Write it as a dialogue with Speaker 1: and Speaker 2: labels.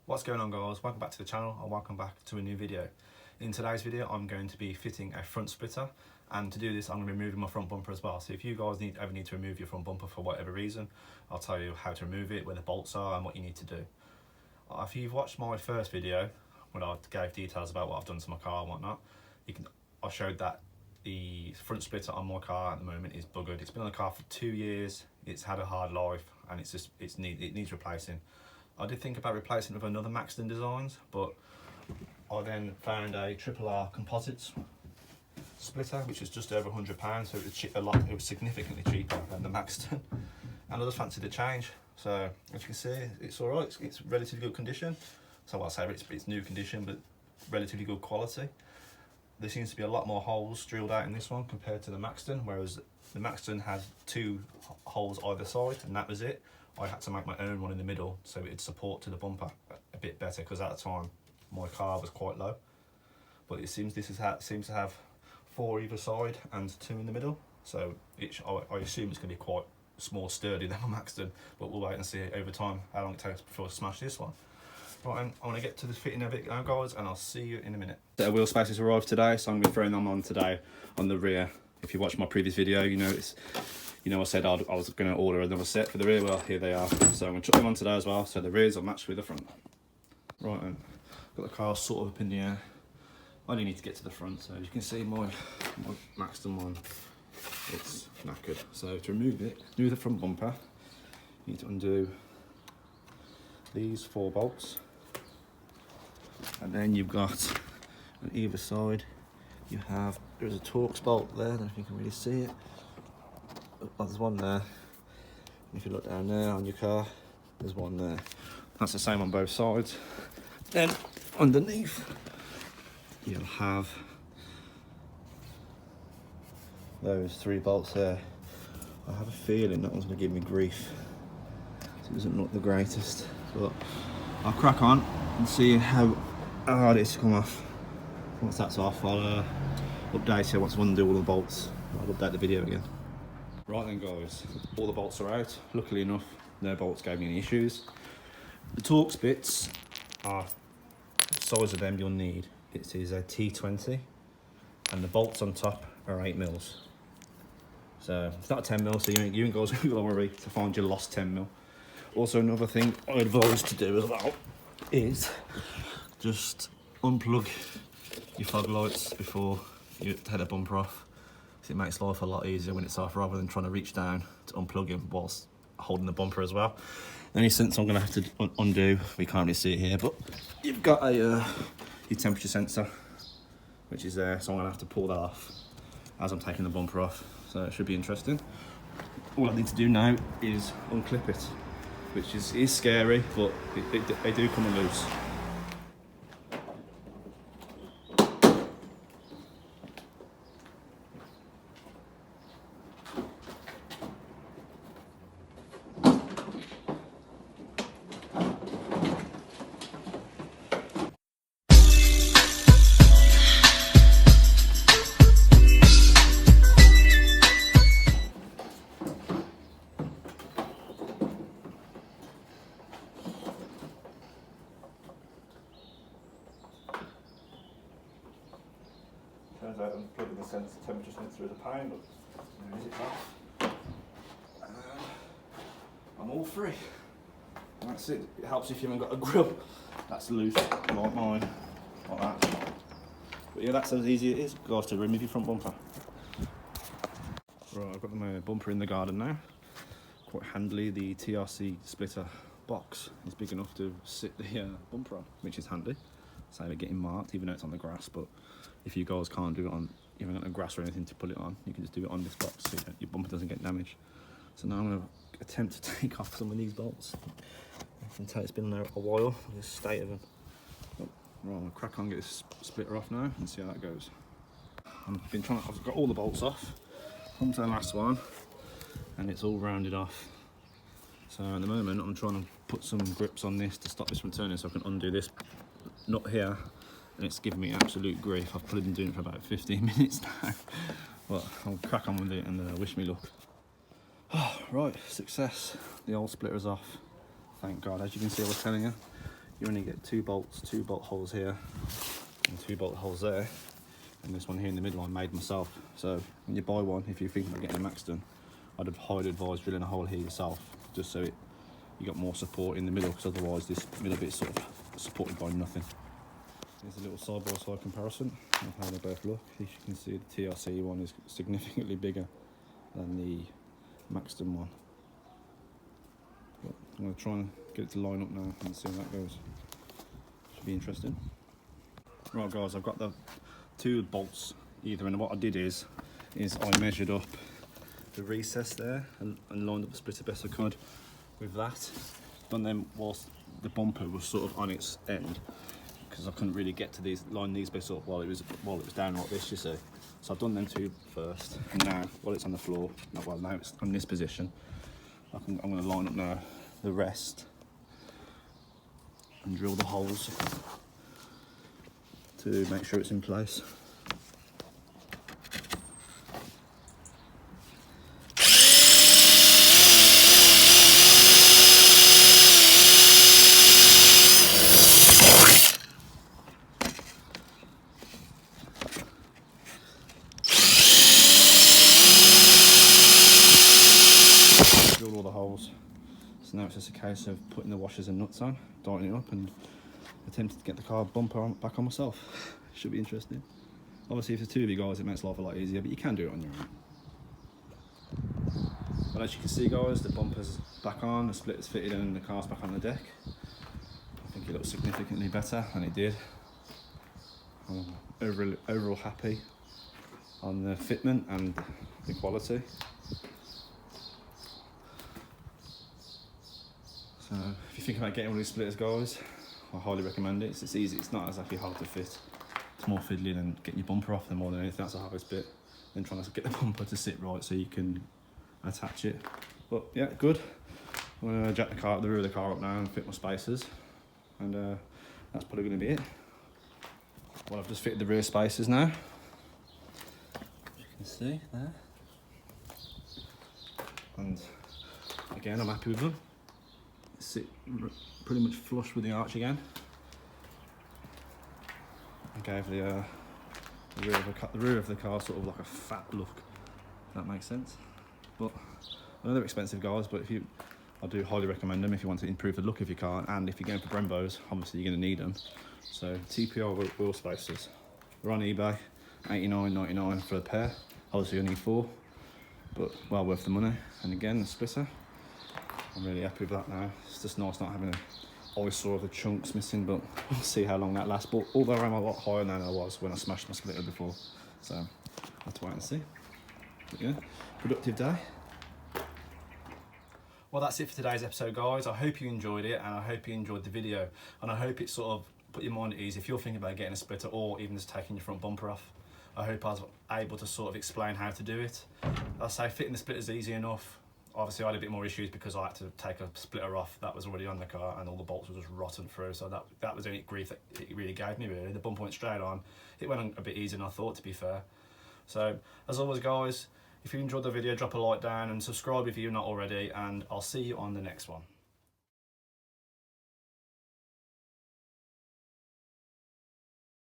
Speaker 1: What's going on, guys? Welcome back to the channel and welcome back to a new video. In today's video I'm going to be fitting a front splitter, and to do this I'm going to be removing my front bumper as well. So if you guys ever need to remove your front bumper for whatever reason, I'll tell you how to remove it, where the bolts are and what you need to do. If you've watched my first video when I gave details about what I've done to my car and whatnot, I showed that the front splitter on my car at the moment is buggered. It's been on the car for 2 years, it's had a hard life and it needs replacing. I did think about replacing it with another Maxton Designs, but I then found a R Composites splitter, which was just over £100, so it was significantly cheaper than the Maxton, and I just fancied a change. So as you can see, it's all right. It's relatively good condition. So I'll say it's new condition, but relatively good quality. There seems to be a lot more holes drilled out in this one compared to the Maxton, whereas the Maxton has 2 holes either side, and that was it. I had to make my own one in the middle so it'd support to the bumper a bit better, because at the time my car was quite low. But it seems seems to have 4 either side and 2 in the middle, so I assume it's going to be quite more sturdy than my Maxton, but we'll wait and see over time how long it takes before I smash this one. Right, I'm going to get to the fitting of it now, guys, and I'll see you in a minute. The wheel spaces arrived today, so I'm going to be throwing them on today on the rear. If you watched my previous video, you know I said I was going to order another set for the rear. Well, here they are. So I'm going to chuck them on today as well, so the rears will match with the front. Right then, got the car sort of up in the air. I do need to get to the front, so as you can see my Maxton one, it's knackered. So to remove the front bumper, you need to undo these 4 bolts. And then you've got on either side, there's a Torx bolt there, I don't know if you can really see it. Oh, there's one there. If you look down there on your car, there's one there. That's the same on both sides. Then underneath, you'll have those 3 bolts there. I have a feeling that one's going to give me grief. It doesn't look the greatest, but I'll crack on and see how hard it is to come off. Once that's off, I'll update you once I undo all the bolts. I'll update the video again. Right then, guys, all the bolts are out. Luckily enough, no bolts gave me any issues. The Torx bits are the size of them you'll need. It is a T20, and the bolts on top are 8mm. So it's not 10mm, so you ain't guys got to worry to find your lost 10mm. Also, another thing I advise to do as well is just unplug your fog lights before you take the bumper off. It makes life a lot easier when it's off, rather than trying to reach down to unplug it whilst holding the bumper as well. The only sense I'm going to have to undo, we can't really see it here, but you've got your temperature sensor, which is there, so I'm going to have to pull that off as I'm taking the bumper off, so it should be interesting. All I need to do now is unclip it, which is scary, but they do come loose. Turns out unplugging the temperature sensor is a pain, but there is it off. I'm all free. And that's it. It helps if you haven't got a grill that's loose, like mine, like that. But yeah, that's as easy as it is, guys, to remove your front bumper. Right, I've got my bumper in the garden now. Quite handily, the TRC splitter box is big enough to sit the bumper on, which is handy. Save it getting marked, even though it's on the grass. But if you guys can't do it on, you haven't got no grass or anything to put it on, you can just do it on this box so your bumper doesn't get damaged. So now I'm going to attempt to take off some of these bolts. I can tell it's been there a while, the state of them. But, right, I'm going to crack on, get this splitter off now and see how that goes. I've got all the bolts off, come to the last one, and it's all rounded off. So at the moment I'm trying to put some grips on this to stop this from turning, so I can undo this nut here, and it's giving me absolute grief. I've probably been doing it for about 15 minutes now. But I'll crack on with it and wish me luck. Oh, right, success. The old splitter's off. Thank God. As you can see, I was telling you, you only get 2 bolts, 2 bolt holes here and 2 bolt holes there, and this one here in the middle I made myself. So when you buy one, if you're thinking about getting a Maxton, I'd have highly advised drilling a hole here yourself, just so you got more support in the middle, because otherwise this middle bit's sort of supported by nothing. Here's a little side-by-side comparison of how they both look. As you can see, the TRC one is significantly bigger than the Maxton one. But I'm going to try and get it to line up now and see how that goes. Should be interesting. Right guys, I've got the 2 bolts either, and what I did is I measured up the recess there and lined up the splitter best I could with that. Done them whilst the bumper was sort of on its end, because I couldn't really get to line these bits up while it was down like this, you see. So I've done them 2 first, and now while it's on the floor, now it's on this position, I'm going to line up now the rest and drill the holes to make sure it's in place. Drill all the holes. So now it's just a case of putting the washers and nuts on, tightening it up, and attempting to get the car bumper back on myself. Should be interesting. Obviously if there's 2 of you guys it makes life a lot easier, but you can do it on your own. But as you can see guys, the bumper's back on, the splitter's fitted and the car's back on the deck. I think it looks significantly better than it did. I'm overall happy on the fitment and the quality. So if you think about getting one of these splitters guys, I highly recommend it. It's easy, it's not exactly hard to fit. It's more fiddly than getting your bumper off them more than anything. That's the hardest bit. Then trying to get the bumper to sit right so you can attach it. But yeah, good. I'm going to jack the rear of the car up now and fit my spacers. And that's probably going to be it. Well, I've just fitted the rear spacers now. You can see there. And again, I'm happy with them. Sit pretty much flush with the arch again. I gave the rear of the car sort of like a fat look, if that makes sense. But I know they're expensive guys, but I do highly recommend them if you want to improve the look of your car, and if you're going for Brembos, obviously you're going to need them. So TPR wheel spacers, they're on eBay, $89.99 for a pair. Obviously you need 4, but well worth the money. And again, the splitter, I'm really happy with that now. It's just nice not having an eyesore of the chunks missing, but we'll see how long that lasts. But although I'm a lot higher than I was when I smashed my splitter before, so I'll have to wait and see. But yeah, productive day. Well, that's it for today's episode, guys. I hope you enjoyed it, and I hope you enjoyed the video, and I hope it sort of put your mind at ease if you're thinking about getting a splitter or even just taking your front bumper off. I hope I was able to sort of explain how to do it. I'll say fitting the splitter is easy enough. Obviously I had a bit more issues because I had to take a splitter off that was already on the car, and all the bolts were just rotten through, so that was the only grief that it really gave me really. The bumper went straight on. It went on a bit easier than I thought, to be fair. So as always guys, if you enjoyed the video, drop a like down and subscribe if you're not already, and I'll see you on the next one.